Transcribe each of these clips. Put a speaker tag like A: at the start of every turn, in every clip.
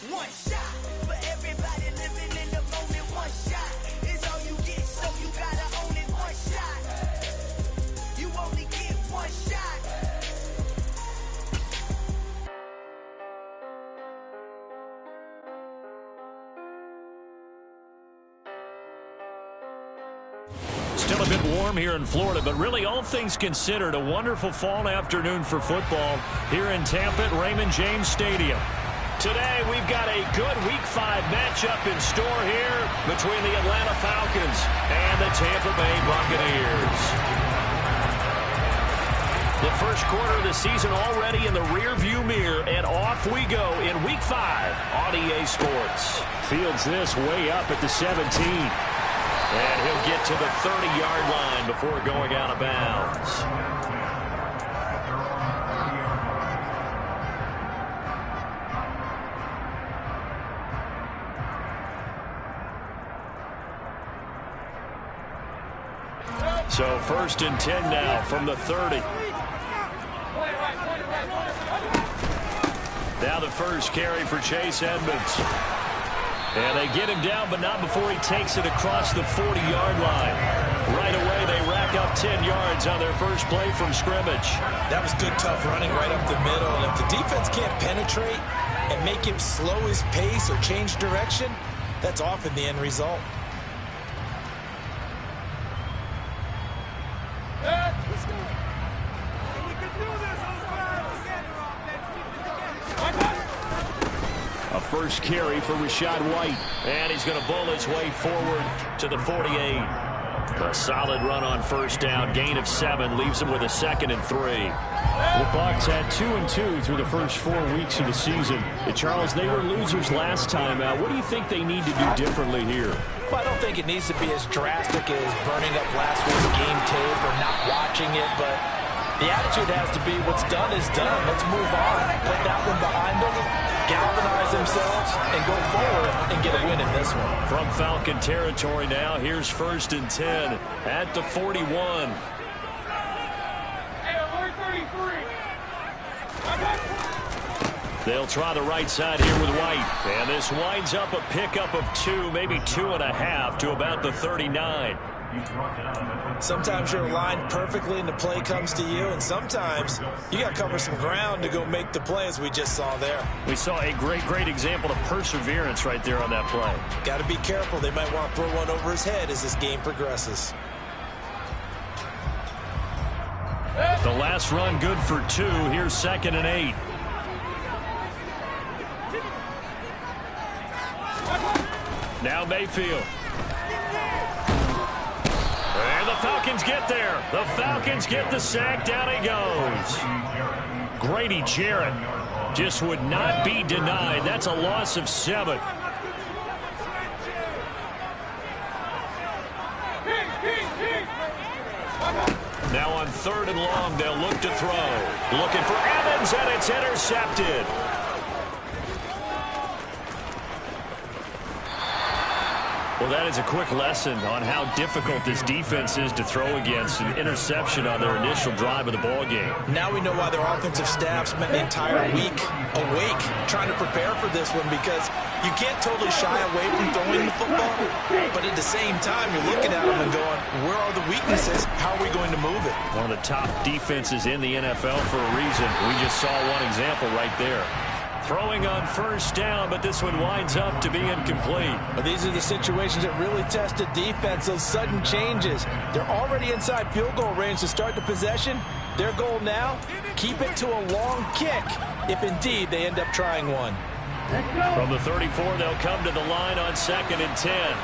A: One shot for everybody living in the moment. One shot is all you get, so you gotta own it. One shot, you only get one shot.
B: Still a bit warm here in Florida, but really all things considered, a wonderful fall afternoon for football here in Tampa at Raymond James Stadium. Today we've got a good Week 5 matchup in store here between the Atlanta Falcons and the Tampa Bay Buccaneers. The first quarter of the season already in the rearview mirror, and off we go in Week 5 on EA Sports. Fields this way up at the 17. And he'll get to the 30-yard line before going out of bounds. So first and 10 now from the 30. Now the first carry for Chase Edmonds. And they get him down, but not before he takes it across the 40-yard line. Right away, they rack up 10 yards on their first play from scrimmage.
C: That was good, tough running right up the middle. And if the defense can't penetrate and make him slow his pace or change direction, that's often the end result.
B: First carry for Rachaad White. And he's going to bull his way forward to the 48. A solid run on first down. Gain of 7 leaves him with a 2nd and 3.
D: The Bucs had 2-2 through the first 4 weeks of the season. Charles, they were losers last time out. What do you think they need to do differently here?
C: Well, I don't think it needs to be as drastic as burning up last week's game tape or not watching it, but the attitude has to be what's done is done. Let's move on. Put that one behind them, galvanize themselves, and go forward and get a win in this one.
B: From Falcon territory now, here's first and 10 at the 41. They'll try the right side here with White. And this winds up a pickup of 2, maybe 2.5 to about the 39.
C: Sometimes you're aligned perfectly and the play comes to you, and sometimes you got to cover some ground to go make the play, as we just saw there.
B: We saw a great example of perseverance right there on that play.
C: Got to be careful. They might want to throw one over his head as this game progresses.
B: The last run good for 2. Here's 2nd and 8. Now Mayfield. And the Falcons get there. The Falcons get the sack. Down he goes. Grady Jarrett just would not be denied. That's a loss of 7. Now on 3rd and long, they'll look to throw. Looking for Evans, and it's intercepted. Well, that is a quick lesson on how difficult this defense is to throw against. An interception on their initial drive of the ball game.
C: Now we know why their offensive staff spent the entire week awake trying to prepare for this one, because you can't totally shy away from throwing the football, but at the same time you're looking at them and going, where are the weaknesses? How are we going to move it?
B: One of the top defenses in the NFL for a reason. We just saw one example right there. Throwing on first down, but this one winds up to be incomplete.
C: Well, these are the situations that really test the defense, those sudden changes. They're already inside field goal range to start the possession. Their goal now, keep it to a long kick, if indeed they end up trying one.
B: From the 34, they'll come to the line on 2nd and 10.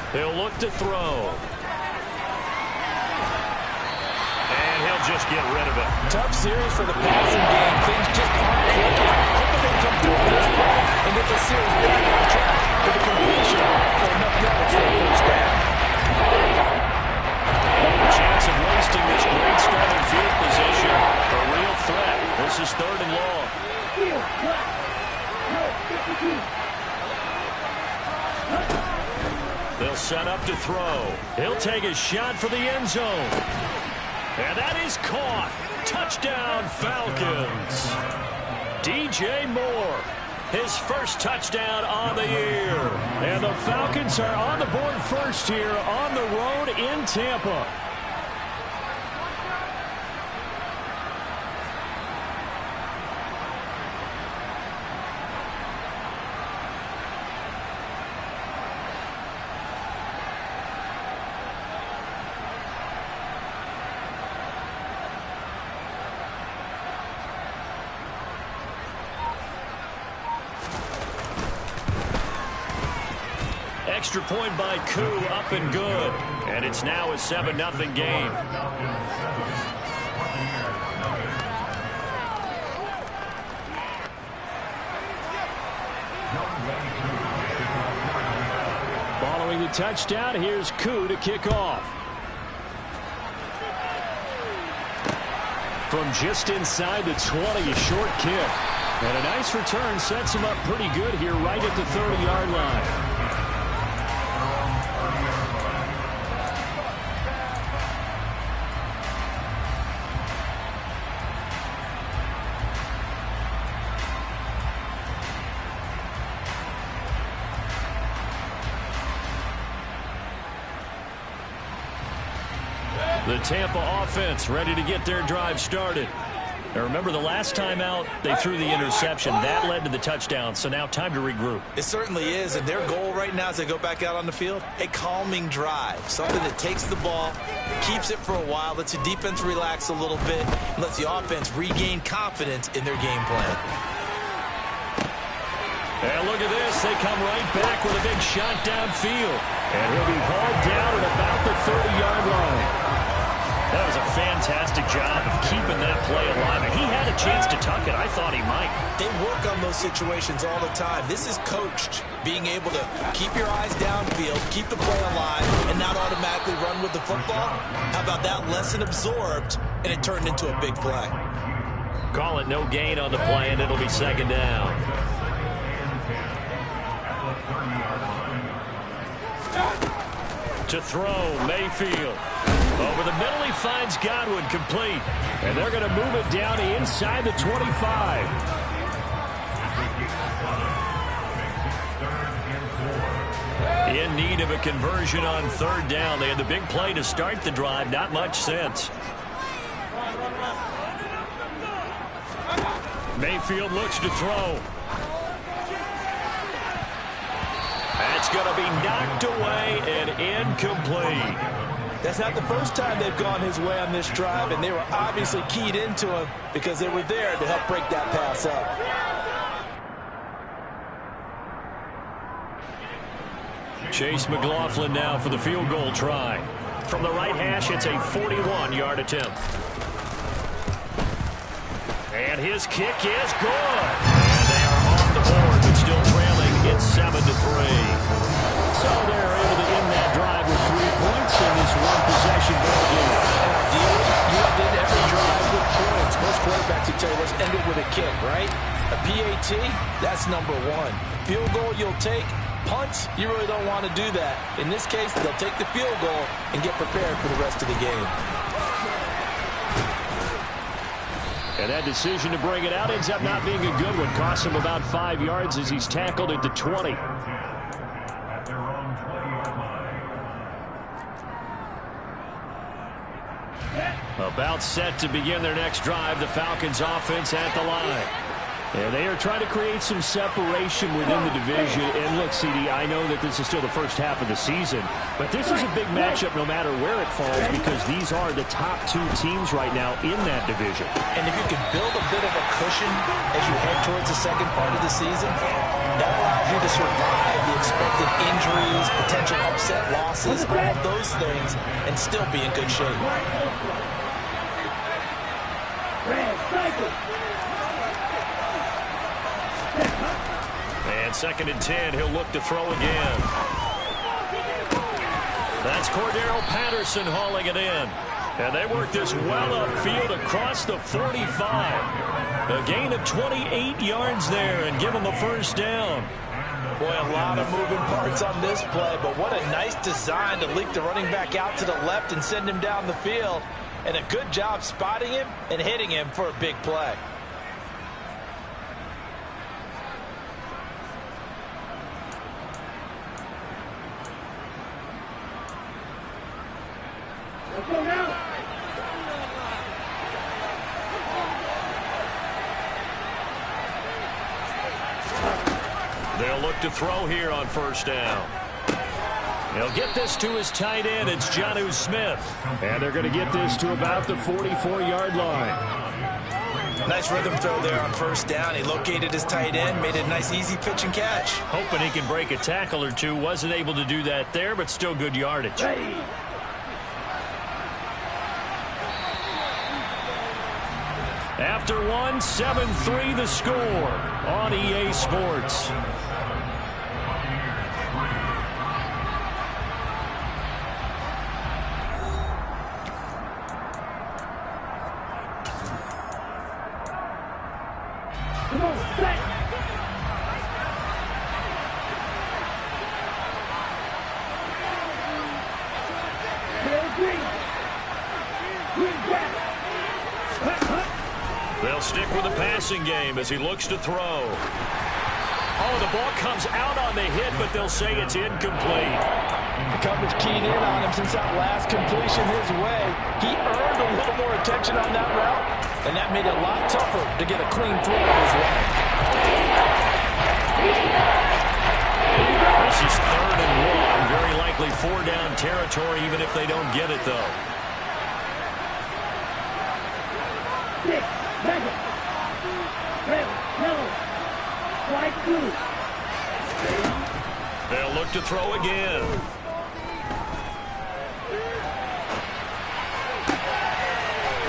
B: He'll look to throw. And he'll just get rid of it.
C: Tough series for the passing game. Things just aren't clicking. Hoping they come through this play and get the series back on track with a completion for enough yards for a first down.
B: A chance of wasting this great starting field position. A real threat. This is 3rd and long. They'll set up to throw. He'll take a shot for the end zone. And that is caught. Touchdown, Falcons. DJ Moore, his first touchdown on the year. And the Falcons are on the board first here on the road in Tampa. Extra point by Koo, up and good. And it's now a 7-0 game. Following the touchdown, here's Koo to kick off. From just inside the 20, a short kick. And a nice return sets him up pretty good here right at the 30-yard line. The Tampa offense ready to get their drive started. Now remember, the last time out, they threw the interception. That led to the touchdown, so now time to regroup.
C: It certainly is, and their goal right now as they go back out on the field, a calming drive. Something that takes the ball, keeps it for a while, lets the defense relax a little bit, and lets the offense regain confidence in their game plan.
B: And look at this. They come right back with a big shot downfield. And he'll be hauled down at about the 30-yard line. That was a fantastic job of keeping that play alive. And he had a chance to tuck it. I thought he might.
C: They work on those situations all the time. This is coached, being able to keep your eyes downfield, keep the play alive, and not automatically run with the football. How about that lesson absorbed, and it turned into a big play?
B: Call it no gain on the play, and it'll be second down. To throw, Mayfield. Over the middle, he finds Godwin, complete. And they're going to move it down inside the 25. In need of a conversion on third down. They had the big play to start the drive. Not much sense. Mayfield looks to throw. That's going to be knocked away and incomplete.
C: That's not the first time they've gone his way on this drive, and they were obviously keyed into him because they were there to help break that pass up.
B: Chase McLaughlin now for the field goal try. From the right hash, it's a 41-yard attempt. And his kick is good. And they are on the board, but still trailing. It's 7-3. So they're able to end that drive with 3 points in this one-possession ball game.
C: You did every drive with points. Most quarterbacks would tell you, let's end it with a kick, right? A PAT, that's number 1. Field goal you'll take. Punts, you really don't want to do that. In this case, they'll take the field goal and get prepared for the rest of the game.
B: And that decision to bring it out ends up not being a good one. Costs him about 5 yards as he's tackled at the 20. About set to begin their next drive. The Falcons offense at the line. And they are trying to create some separation within the division. And look, CD, I know that this is still the first half of the season, but this is a big matchup no matter where it falls because these are the top 2 teams right now in that division.
C: And if you can build a bit of a cushion as you head towards the second part of the season, that allows you to survive the expected injuries, potential upset losses, all of those things, and still be in good shape.
B: And 2nd and 10, he'll look to throw again. That's Cordero Patterson hauling it in. And they work this well upfield across the 45. A gain of 28 yards there and give them a first down.
C: Boy, a lot of moving parts on this play, but what a nice design to leak the running back out to the left and send him down the field. And a good job spotting him and hitting him for a big play.
E: Let's go now.
B: They'll look to throw here on first down. He'll get this to his tight end. It's Jonnu Smith.
D: And they're going to get this to about the 44-yard line.
C: Nice rhythm throw there on first down. He located his tight end, made it a nice easy pitch and catch.
B: Hoping he can break a tackle or two. Wasn't able to do that there, but still good yardage.
E: Ready.
B: After one, 7-3 the score on EA Sports.
E: Come on, set. Green. Green back.
B: They'll stick with the passing game as he looks to throw. Oh, the ball comes out on the hit, but they'll say it's incomplete.
C: The coverage keyed in on him since that last completion his way. He earned a little more attention on that route, and that made it a lot tougher to get a clean throw his way.
B: This is 3rd and 1. Very likely 4-down territory, even if they don't get it, though.
E: 6, 7. Red, yellow. White, blue.
B: They'll look to throw again.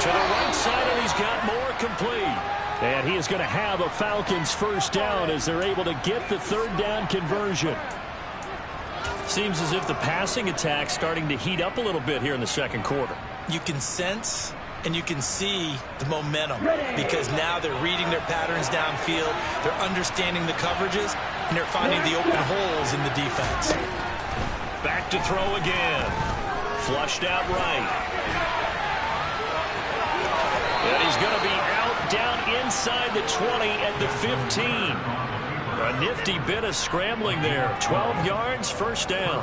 B: To the right side, and he's got more complete.
D: And he is going to have a Falcons first down as they're able to get the 3rd down conversion.
B: Seems as if the passing attack's starting to heat up a little bit here in the second quarter.
C: You can sense and you can see the momentum because now they're reading their patterns downfield, they're understanding the coverages, and they're finding the open holes in the defense.
B: Back to throw again. Flushed out right. And he's going to be out down inside the 20 at the 15. A nifty bit of scrambling there. 12 yards, first down.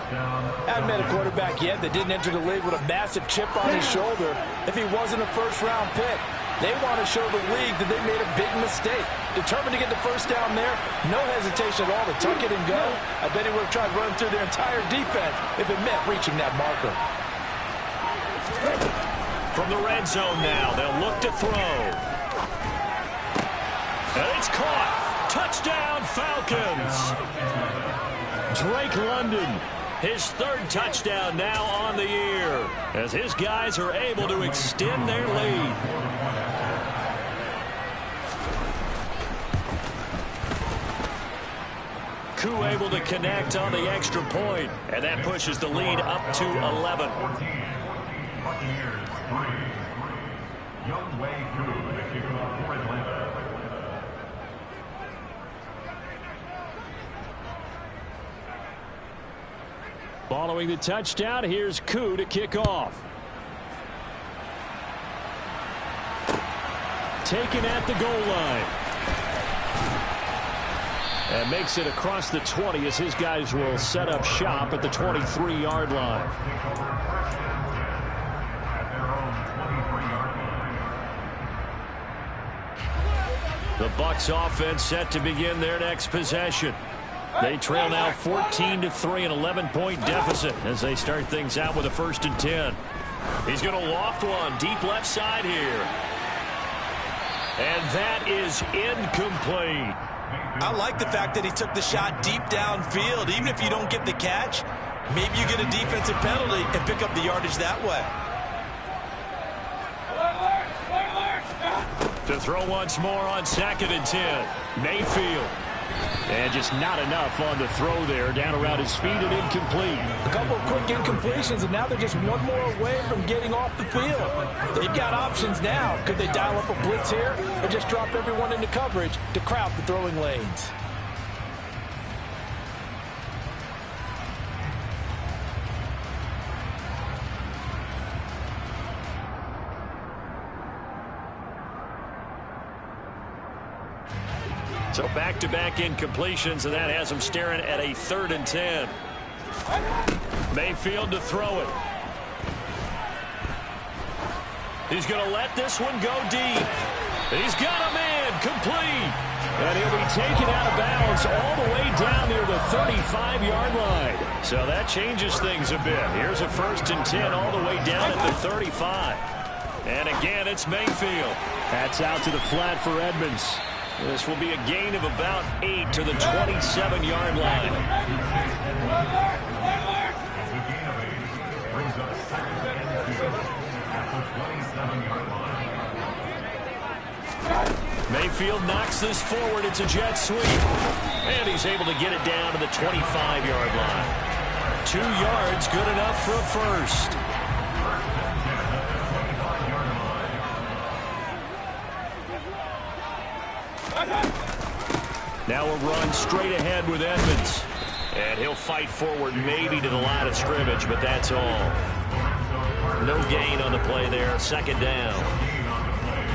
C: I haven't met a quarterback yet that didn't enter the league with a massive chip on his shoulder if he wasn't a first-round pick. They want to show the league that they made a big mistake. Determined to get the first down there, no hesitation at all to tuck it and go. I bet he would have tried running through their entire defense if it meant reaching that marker.
B: From the red zone now, they'll look to throw. And it's caught. Touchdown, Falcons. Drake London, his 3rd touchdown now on the year, as his guys are able to extend their lead. Koo able to connect on the extra point, and that pushes the lead up to 11.
D: Following the touchdown, here's Koo to kick off. Taken at the goal line. And makes it across the 20 as his guys will set up shop at the 23-yard line. The Bucs offense set to begin their next possession. They trail now 14-3, an 11-point deficit as they start things out with a 1st and 10. He's going to loft one deep left side here. And that is incomplete.
C: I like the fact that he took the shot deep downfield. Even if you don't get the catch, maybe you get a defensive penalty and pick up the yardage that way.
B: To throw once more on 2nd and 10. Mayfield.
D: And just not enough on the throw there. Down around his feet and incomplete.
C: A couple of quick incompletions, and now they're just one more away from getting off the field. They've got options now. Could they dial up a blitz here or just drop everyone into coverage to crowd the throwing lanes?
B: So back-to-back incompletions, and that has him staring at a 3rd and 10. Mayfield to throw it. He's going to let this one go deep. He's got a man complete. And he'll be taken out of bounds all the way down near the 35-yard line. So that changes things a bit. Here's a 1st and 10 all the way down at the 35. And again, it's Mayfield. That's out to the flat for Edmonds. This will be a gain of about 8 to the 27-yard line. Mayfield knocks this forward. It's a jet sweep. And he's able to get it down to the 25-yard line. 2 yards, good enough for a first. Now a run straight ahead with Edmonds. And he'll fight forward maybe to the line of scrimmage, but that's all. No gain on the play there. 2nd down.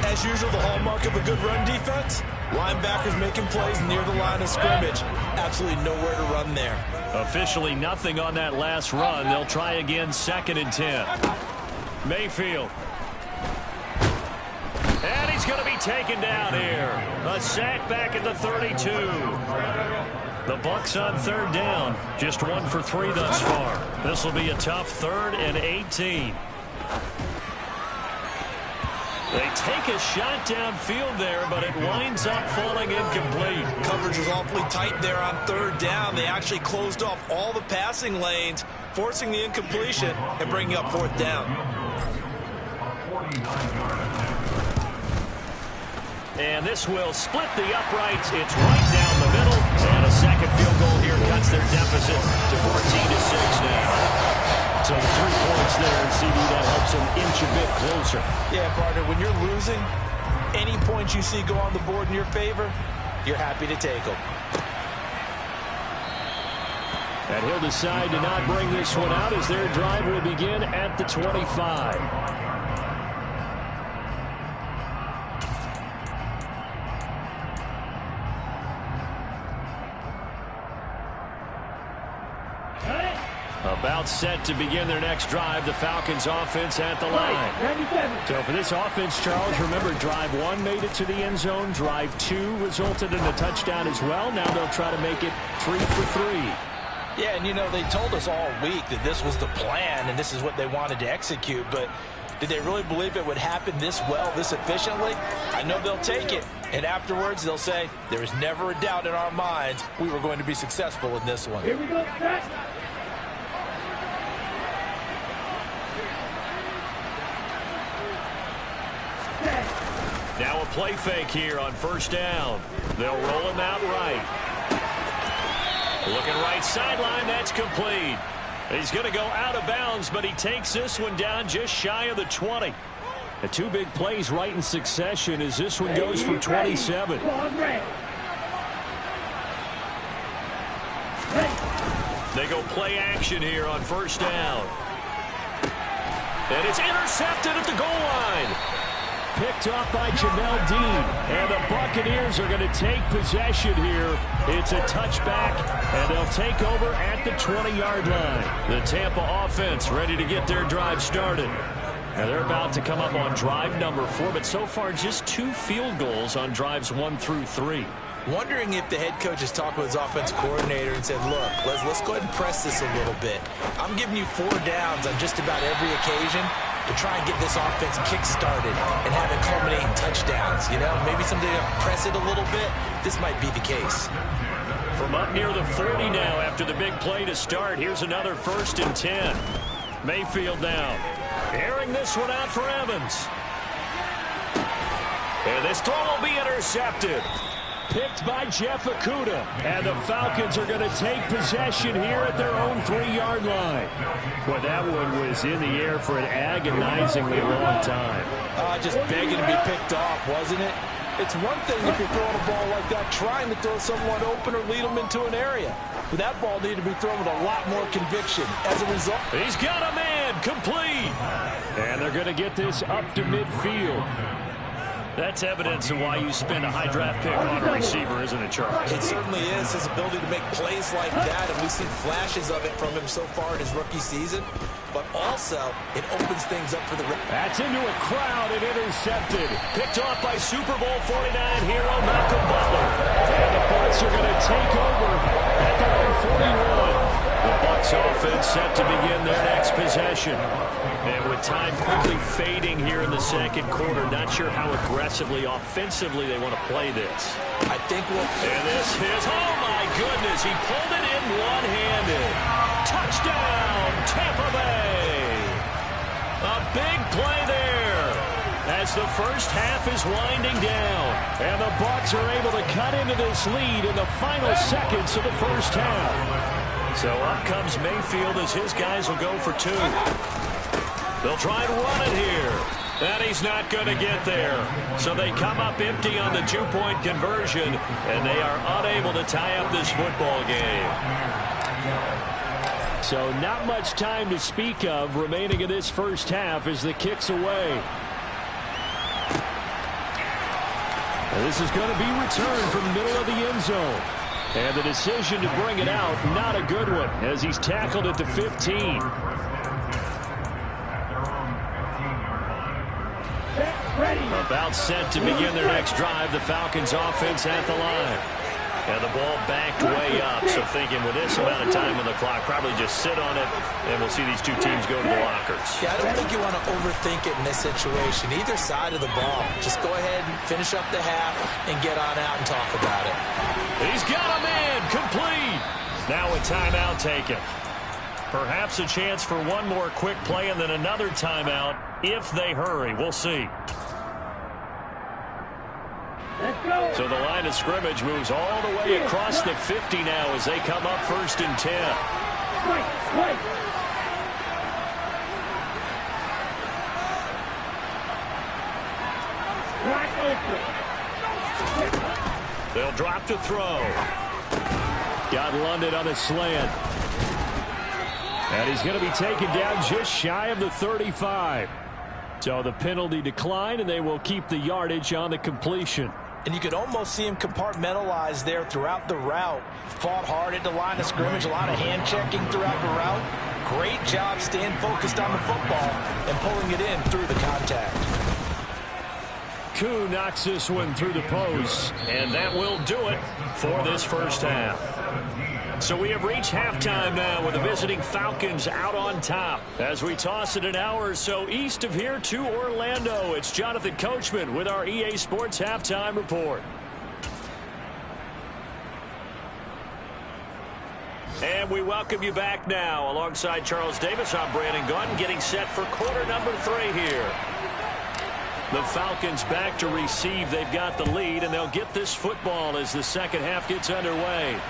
C: As usual, the hallmark of a good run defense, linebackers making plays near the line of scrimmage. Absolutely nowhere to run there.
B: Officially nothing on that last run. They'll try again, 2nd and 10. Mayfield. And he's going to be taken down here. A sack back at the 32. The Bucs on 3rd down. Just 1 for 3 thus far. This will be a tough 3rd and 18. They take a shot downfield there, but it winds up falling incomplete.
C: Coverage was awfully tight there on 3rd down. They actually closed off all the passing lanes, forcing the incompletion and bringing up 4th down.
B: And this will split the uprights. It's right down the middle. And a 2nd field goal here cuts their deficit to 14-6 now. So the 3 points there, and CD, that helps them inch a bit closer.
C: Yeah, partner, when you're losing, any points you see go on the board in your favor, you're happy to take them.
B: And he'll decide to not bring this one out as their drive will begin at the 25. About set to begin their next drive. The Falcons offense at the line. So for this offense, Charles, remember, drive 1 made it to the end zone. Drive 2 resulted in a touchdown as well. Now they'll try to make it 3 for 3.
C: Yeah, and you know, they told us all week that this was the plan and this is what they wanted to execute, but did they really believe it would happen this well, this efficiently? I know they'll take it, and afterwards they'll say, there was never a doubt in our minds we were going to be successful in this one.
E: Here we go, set.
B: Now a play fake here on 1st down. They'll roll him out right. Looking right sideline, that's complete. He's going to go out of bounds, but he takes this one down just shy of the 20. The 2 big plays right in succession as this one goes for 27. They go play action here on 1st down. And it's intercepted at the goal line. Picked up by Jamel Dean. And the Buccaneers are going to take possession here. It's a touchback, and they'll take over at the 20-yard line. The Tampa offense ready to get their drive started. Now they're about to come up on drive number 4, but so far just 2 field goals on drives 1 through 3.
C: Wondering if the head coach has talked with his offensive coordinator and said, look, let's go ahead and press this a little bit. I'm giving you 4 downs on just about every occasion to try and get this offense kick-started and have it culminate in touchdowns. You know, maybe someday to press it a little bit. This might be the case.
B: From up near the 40 now after the big play to start, here's another 1st and 10. Mayfield now. Airing this one out for Evans. And this throw will be intercepted. Picked by Jeff Okudah. And the Falcons are going to take possession here at their own 3-yard line. Boy, that one was in the air for an agonizingly long time.
C: Just begging to be picked off, wasn't it? It's one thing if you're throwing a ball like that, trying to throw someone open or lead them into an area. But that ball needed to be thrown with a lot more conviction. As a result,
B: he's got a man complete. And they're going to get this up to midfield. That's evidence of why you spend a high draft pick on a receiver, isn't it, Charles?
C: It certainly is, his ability to make plays like that, and we've seen flashes of it from him so far in his rookie season. But also, it opens things up for the...
B: That's into a crowd and intercepted. Picked off by Super Bowl 49 hero Malcolm Butler. And the Bucs are going to take over at their own 41. The Bucs offense set to begin their next possession. And with time quickly fading here in the second quarter, not sure how aggressively, offensively they want to play this.
C: I think we'll...
B: And this is, oh my goodness, he pulled it in one-handed. Touchdown, Tampa Bay. A big play there as the first half is winding down. And the Bucs are able to cut into this lead in the final seconds of the first half. So up comes Mayfield as his guys will go for two. They'll try and run it here. And he's not going to get there. So they come up empty on the two-point conversion, and they are unable to tie up this football game. So not much time to speak of remaining in this first half as the kick's away. And this is going to be returned from the middle of the end zone. And the decision to bring it out, not a good one, as he's tackled at the 15. About set to begin their next drive, the Falcons offense at the line. And the ball backed way up, so thinking with this amount of time on the clock, probably just sit on it, and we'll see these two teams go to the lockers.
C: Yeah, I don't think you want to overthink it in this situation. Either side of the ball. Just go ahead and finish up the half and get on out and talk about it.
B: He's got a man, complete. Now a timeout taken. Perhaps a chance for one more quick play and then another timeout if they hurry. We'll see. So the line of scrimmage moves all the way across the 50 now as they come up 1st and 10. They'll drop to throw. Got London on a slant. And he's going to be taken down just shy of the 35. So the penalty declined, and they will keep the yardage on the completion.
C: And you could almost see him compartmentalize there throughout the route. Fought hard at the line of scrimmage, a lot of hand checking throughout the route. Great job staying focused on the football and pulling it in through the contact.
B: Koo knocks this one through the post, and that will do it for this first half. So we have reached halftime now with the visiting Falcons out on top. As we toss it an hour or so east of here to Orlando, it's Jonathan Coachman with our EA Sports Halftime Report. And we welcome you back now. Alongside Charles Davis, I'm Brandon Gunn, getting set for quarter number 3 here. The Falcons back to receive. They've got the lead, and they'll get this football as the second half gets underway.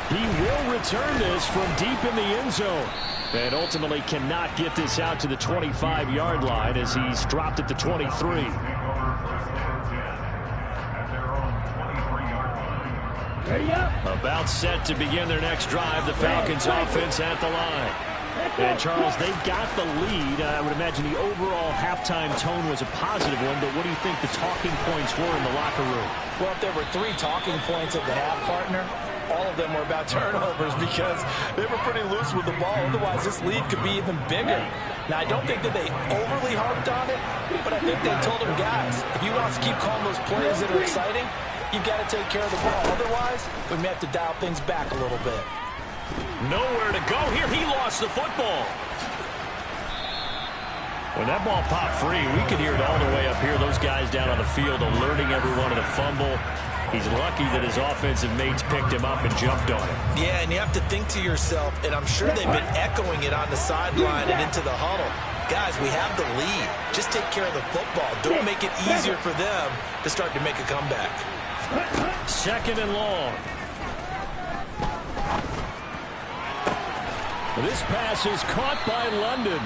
B: He will return this from deep in the end zone. And ultimately cannot get this out to the 25-yard line as he's dropped at the 23. About set to begin their next drive, the Falcons offense at the line. And Charles, they've got the lead. I would imagine the overall halftime tone was a positive one, but what do you think the talking points were in the locker room?
C: Well, if there were 3 talking points at the half, partner, all of them were about turnovers because they were pretty loose with the ball. Otherwise, this lead could be even bigger. Now, I don't think that they overly harped on it, but I think they told them, guys, if you want us to keep calling those plays that are exciting, you've got to take care of the ball. Otherwise, we may have to dial things back a little bit.
B: Nowhere to go here. He lost the football. When that ball popped free, we could hear it all the way up here. Those guys down on the field alerting everyone of the fumble. He's lucky that his offensive mates picked him up and jumped on him.
C: Yeah, and you have to think to yourself, and I'm sure they've been echoing it on the sideline and into the huddle. Guys, we have the lead. Just take care of the football. Don't make it easier for them to start to make a comeback.
B: 2nd and long. This pass is caught by London.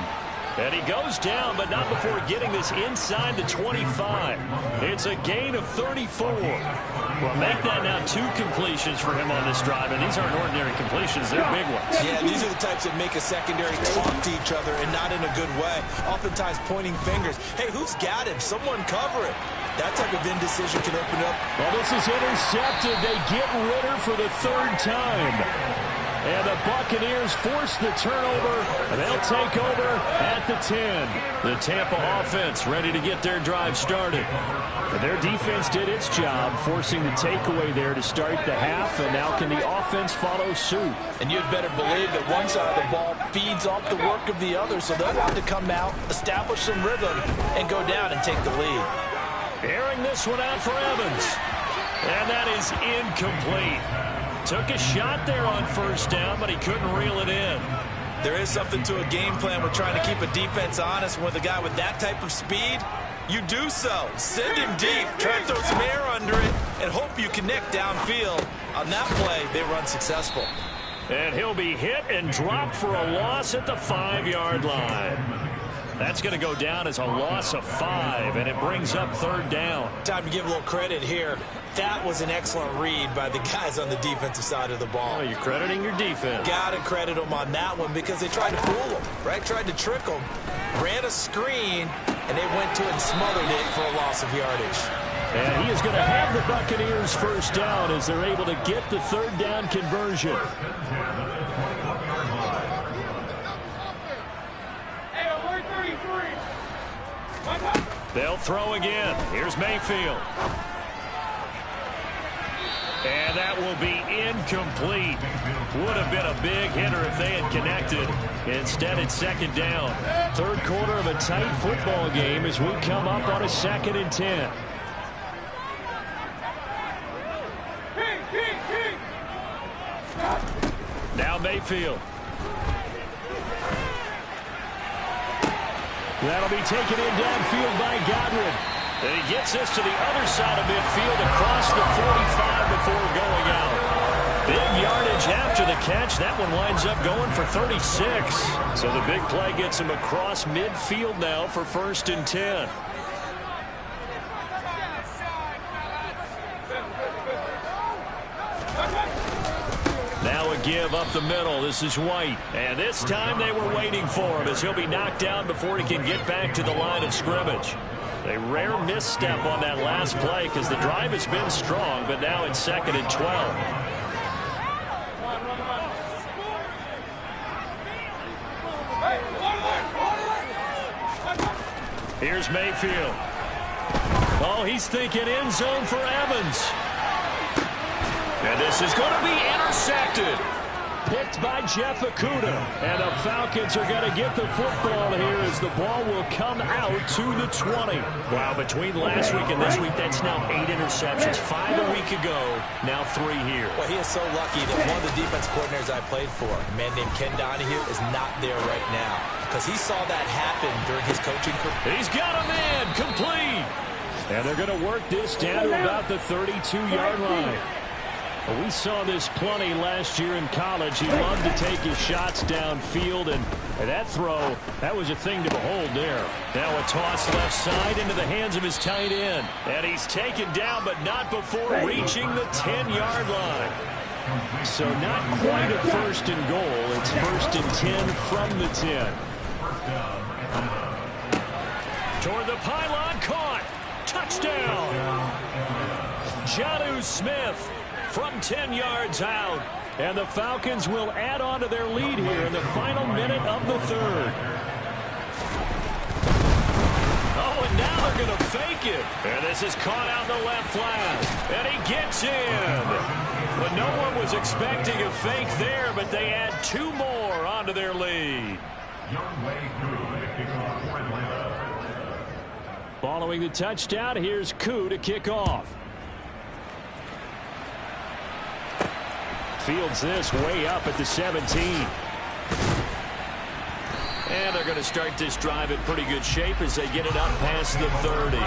B: And he goes down, but not before getting this inside the 25. It's a gain of 34. Well, make that now 2 completions for him on this drive, and these aren't ordinary completions. They're big ones.
C: Yeah, these are the types that make a secondary talk to each other and not in a good way. Oftentimes pointing fingers. Hey, who's got him? Someone cover it. That type of indecision can open up.
B: Well, this is intercepted. They get Ritter for the third time. And the Buccaneers force the turnover. They'll take over at the 10. The Tampa offense ready to get their drive started. But their defense did its job, forcing the takeaway there to start the half. And now can the offense follow suit?
C: And you'd better believe that one side of the ball feeds off the work of the other. So they'll want to come out, establish some rhythm, and go down and take the lead.
B: Airing this one out for Evans. And that is incomplete. Took a shot there on first down, but he couldn't reel it in.
C: There is something to a game plan. We're trying to keep a defense honest. With a guy with that type of speed, you do so. Send him deep. Try to throw some air under it and hope you connect downfield. On that play, they were unsuccessful.
B: And he'll be hit and dropped for a loss at the 5-yard line. That's going to go down as a loss of 5, and it brings up third down.
C: Time to give a little credit here. That was an excellent read by the guys on the defensive side of the ball.
B: Oh, you're crediting your defense.
C: Got to credit them on that one because they tried to fool them, right? Tried to trick them, ran a screen, and they went to it and smothered it for a loss of yardage.
B: And he is going to have the Buccaneers first down as they're able to get the third down conversion. They'll throw again. Here's Mayfield. And that will be incomplete. Would have been a big hitter if they had connected. Instead, it's second down. Third quarter of a tight football game as we come up on a 2nd and 10. Now Mayfield. That'll be taken in downfield by Godwin. And he gets this to the other side of midfield across the 45 before going out. Big yardage after the catch. That one winds up going for 36. So the big play gets him across midfield now for 1st and 10. Now a give up the middle. This is White. And this time they were waiting for him as he'll be knocked down before he can get back to the line of scrimmage. A rare misstep on that last play because the drive has been strong, but now it's 2nd and 12. Here's Mayfield. Oh, he's thinking end zone for Evans. And this is going to be intercepted. Picked by Jeff Okudah. And the Falcons are going to get the football here as the ball will come out to the 20. Wow, between last week and this week, that's now 8 interceptions. 5 a week ago, now 3 here.
C: Well, he is so lucky that one of the defense coordinators I played for, a man named Ken Donahue, is not there right now because he saw that happen during his coaching career.
B: He's got a man, complete. And they're going to work this down to about the 32-yard line. Well, we saw this plenty last year in college. He loved to take his shots downfield, and that throw, that was a thing to behold there. Now a toss left side into the hands of his tight end. And he's taken down, but not before reaching the 10-yard line. So not quite a 1st and goal. It's 1st and 10 from the 10. Toward the pylon, caught. Touchdown. Jonnu Smith from 10 yards out. And the Falcons will add on to their lead here in the final minute of the 3rd. Oh, and now they're going to fake it. And this is caught out in the left flat. And he gets in. But no one was expecting a fake there, but they add 2 more onto their lead. Following the touchdown, here's Koo to kick off. Fields this way up at the 17. And they're going to start this drive in pretty good shape as they get it up past the 30.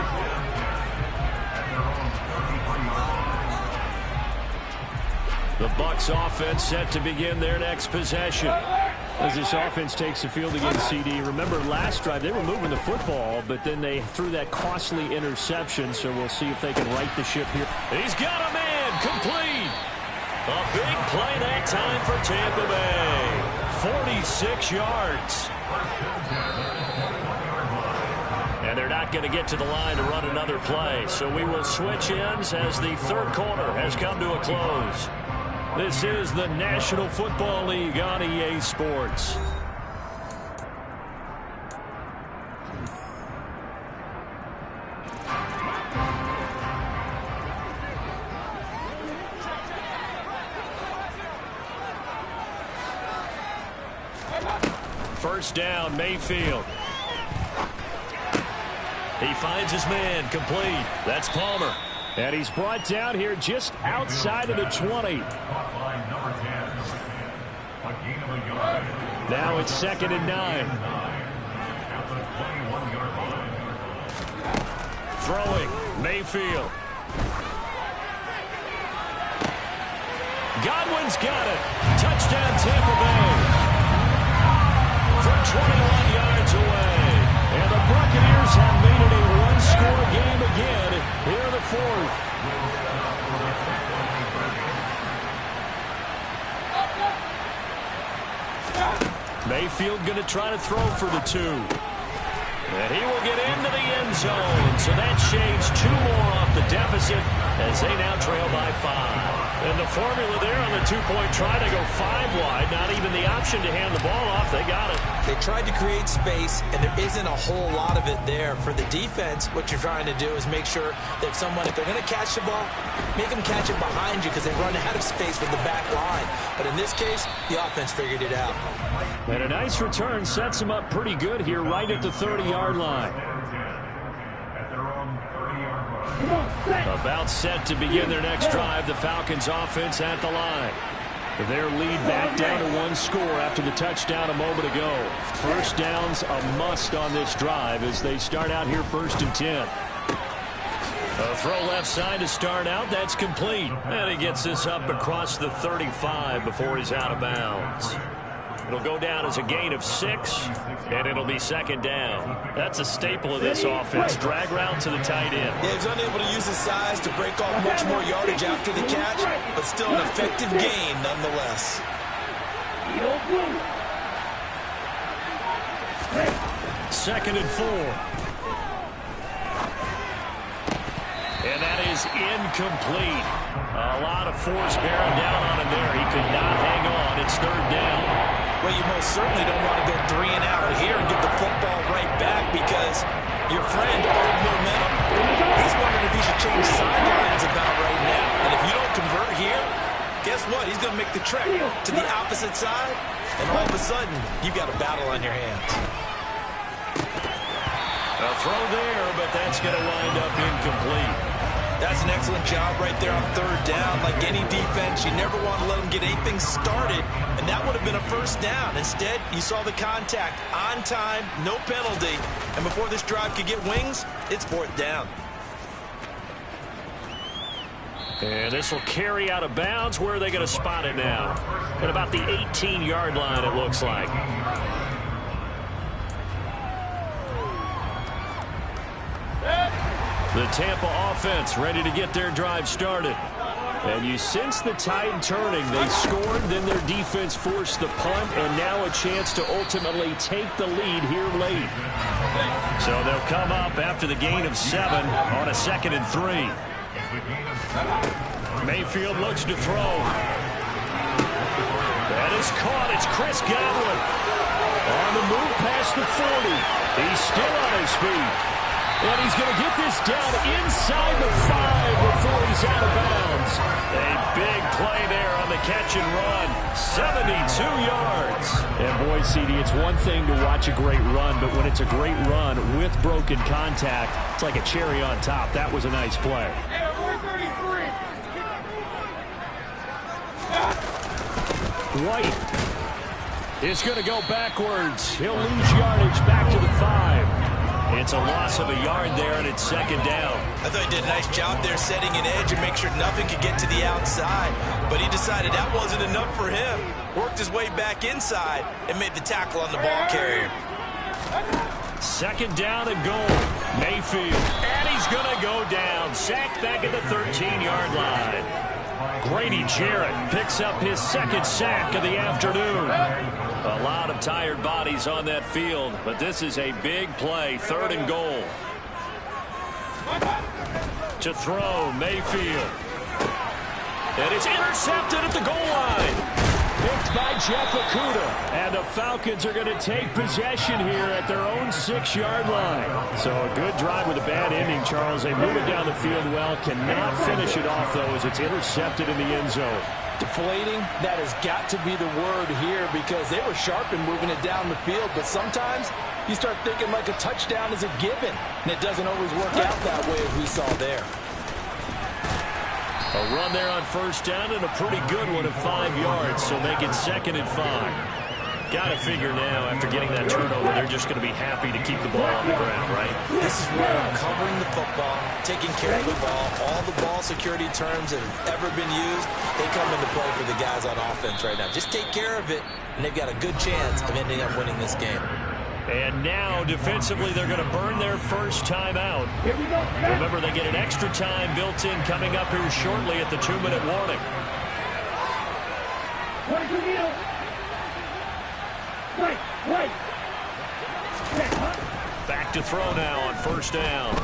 B: The Bucs offense set to begin their next possession. As this offense takes the field against CD. Remember last drive they were moving the football, but then they threw that costly interception, so we'll see if they can right the ship here. He's got a man, complete. A big play that time for Tampa Bay. 46 yards. And they're not going to get to the line to run another play. So we will switch ends as the third quarter has come to a close. This is the National Football League on EA Sports. First down, Mayfield. He finds his man, complete. That's Palmer. And he's brought down here just outside of the 20. Now it's 2nd and 9. Throwing, Mayfield. Godwin's got it. Touchdown, Tampa Bay. From 21 yards away. And the Buccaneers have made it a one-score game again here in the fourth. Mayfield going to try to throw for the 2. And he will get into the end zone. So that shaves 2 more off the deficit as they now trail by 5. And the formula there on the 2-point try to go 5 wide. Not even the option to hand the ball off. They got it.
C: They tried to create space, and there isn't a whole lot of it there. For the defense, what you're trying to do is make sure that if they're going to catch the ball, make them catch it behind you because they run out of space with the back line. But in this case, the offense figured it out.
B: And a nice return sets them up pretty good here right at the 30-yard line. About set to begin their next drive. The Falcons offense at the line. Their lead back down to 1 score after the touchdown a moment ago. First down's a must on this drive as they start out here 1st and 10. A throw left side to start out. That's complete. And he gets this up across the 35 before he's out of bounds. It'll go down as a gain of 6, and it'll be 2nd down. That's a staple of this offense. Drag route to the tight end.
C: Yeah, he's unable to use his size to break off much more yardage after the catch, but still an effective gain nonetheless.
B: 2nd and 4. And that is incomplete. A lot of force bearing down on him there. He could not hang on. It's 3rd down.
C: Well, you most certainly don't want to go 3 and out here and get the football right back because your friend owed momentum. He's wondering if he should change sidelines about right now. And if you don't convert here, guess what? He's going to make the trek to the opposite side, and all of a sudden, you've got a battle on your hands.
B: A throw there, but that's going to wind up incomplete.
C: That's an excellent job right there on 3rd down. Like any defense, you never want to let them get anything started, and that would have been a 1st down. Instead, you saw the contact on time, no penalty, and before this drive could get wings, it's 4th down.
B: And this will carry out of bounds. Where are they going to spot it now? At about the 18-yard line, it looks like. The Tampa offense ready to get their drive started. And you sense the tide turning. They scored, then their defense forced the punt, and now a chance to ultimately take the lead here late. So they'll come up after the gain of 7 on a 2nd and 3. Mayfield looks to throw. That is caught. It's Chris Godwin. On the move past the 40. He's still on his feet. And he's going to get this down inside the 5 before he's out of bounds. A big play there on the catch and run. 72 yards. And boy, CD, it's one thing to watch a great run, but when it's a great run with broken contact, it's like a cherry on top. That was a nice play. White is going to go backwards. He'll lose yardage back to the 5. It's a loss of a yard there, and it's 2nd down.
C: I thought he did a nice job there setting an edge and make sure nothing could get to the outside. But he decided that wasn't enough for him. Worked his way back inside and made the tackle on the ball carrier.
B: 2nd down and goal. Mayfield. And he's going to go down. Sacked back at the 13-yard line. Grady Jarrett picks up his 2nd sack of the afternoon. A lot of tired bodies on that field, but this is a big play, 3rd and goal. To throw, Mayfield. And it's intercepted at the goal line. Picked by Jeff Okudah. And the Falcons are going to take possession here at their own 6-yard line. So a good drive with a bad ending, Charles. They move it down the field well. Cannot finish it off, though, as it's intercepted in the end zone.
C: Deflating, that has got to be the word here because they were sharp in moving it down the field. But sometimes you start thinking like a touchdown is a given. And it doesn't always work out that way as we saw there.
B: A run there on 1st down and a pretty good one of 5 yards, so make it 2nd and 5. Got to figure now, after getting that turnover, they're just going to be happy to keep the ball on the ground, right?
C: This is where covering the football, taking care of the ball, all the ball security terms that have ever been used, they come into play for the guys on offense right now. Just take care of it, and they've got a good chance of ending up winning this game.
B: And now, defensively, they're going to burn their first timeout. Remember, they get an extra time built in coming up here shortly at the 2-minute warning. Back to throw now on 1st down.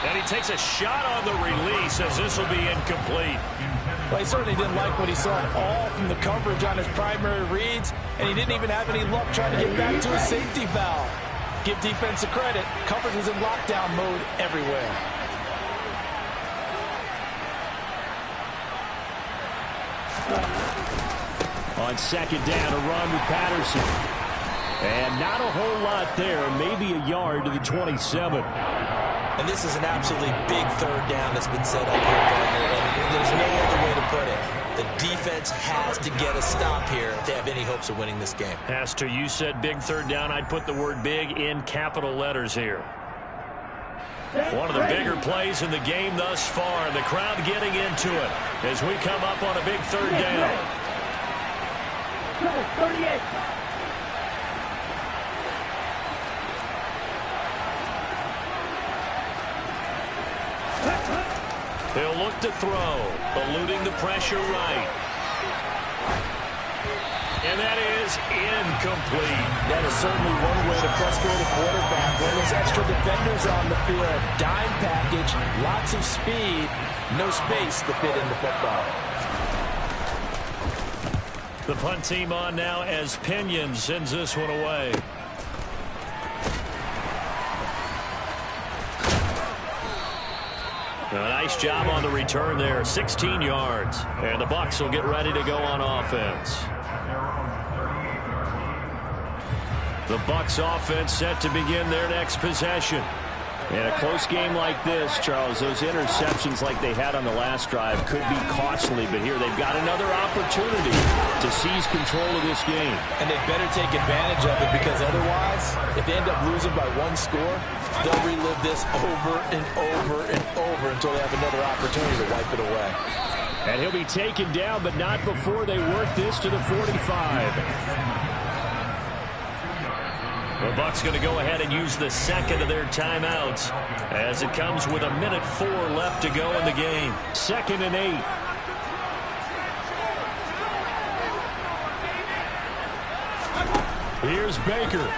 B: And he takes a shot on the release as this will be incomplete.
C: Well, he certainly didn't like what he saw at all from the coverage on his primary reads, and he didn't even have any luck trying to get back to his safety valve. Give defense a credit. Coverage was in lockdown mode everywhere.
B: On 2nd down, a run with Patterson. And not a whole lot there, maybe a yard to the 27.
C: And this is an absolutely big 3rd down that's been set up here, partner, and there's no other way to put it. The defense has to get a stop here if they have any hopes of winning this game.
B: Has to. You said big 3rd down. I'd put the word big in capital letters here. One of the bigger plays in the game thus far, and the crowd getting into it as we come up on a big 3rd down.
E: 38.
B: He'll look to throw, eluding the pressure right. And that is incomplete.
C: That is certainly one way to frustrate a quarterback. When there's extra defenders on the field, dime package, lots of speed, no space to fit in the football.
B: The punt team on now as Pinion sends this one away. A nice job on the return there, 16 yards. And the Bucs will get ready to go on offense. The Bucs offense set to begin their next possession. In a close game like this, Charles, those interceptions like they had on the last drive could be costly, but here they've got another opportunity to seize control of this game.
C: And they better take advantage of it because otherwise, if they end up losing by 1 score, they'll relive this over and over and over until they have another opportunity to wipe it away.
B: And he'll be taken down, but not before they work this to the 45. The Bucs going to go ahead and use the 2nd of their timeouts as it comes with 1:04 left to go in the game. 2nd and 8. Here's Baker.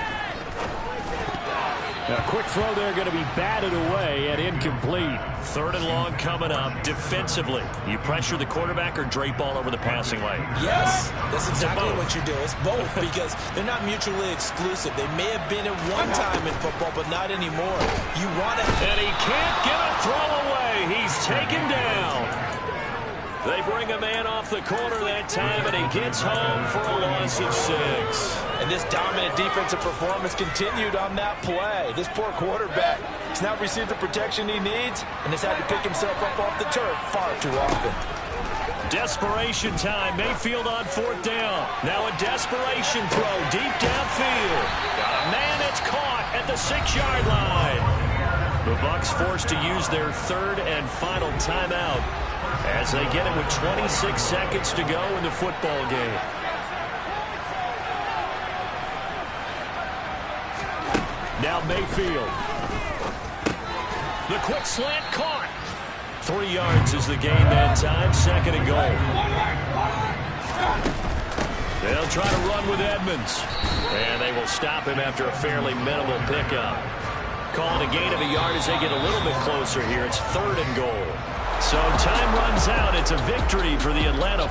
B: A quick throw there going to be batted away and incomplete. 3rd and long coming up. Defensively, you pressure the quarterback or drape all over the passing lane?
C: Yes, that's exactly what you do. It's both because they're not mutually exclusive. They may have been at one time in football, but not anymore. You want to...
B: And he can't get a throw away. He's taken down. They bring a man off the corner that time, and he gets home for a loss of 6.
C: And this dominant defensive performance continued on that play. This poor quarterback has not received the protection he needs and has had to pick himself up off the turf far too often.
B: Desperation time. Mayfield on 4th down. Now a desperation throw deep downfield. Got a man that's caught at the 6-yard line. The Bucs forced to use their 3rd and final timeout as they get it with 26 seconds to go in the football game. Now Mayfield. The quick slant caught. 3 yards is the gain that time. 2nd and goal. They'll try to run with Edmonds. And they will stop him after a fairly minimal pickup. Calling a gain of a yard as they get a little bit closer here. It's 3rd and goal. So time runs out. It's a victory for the Atlanta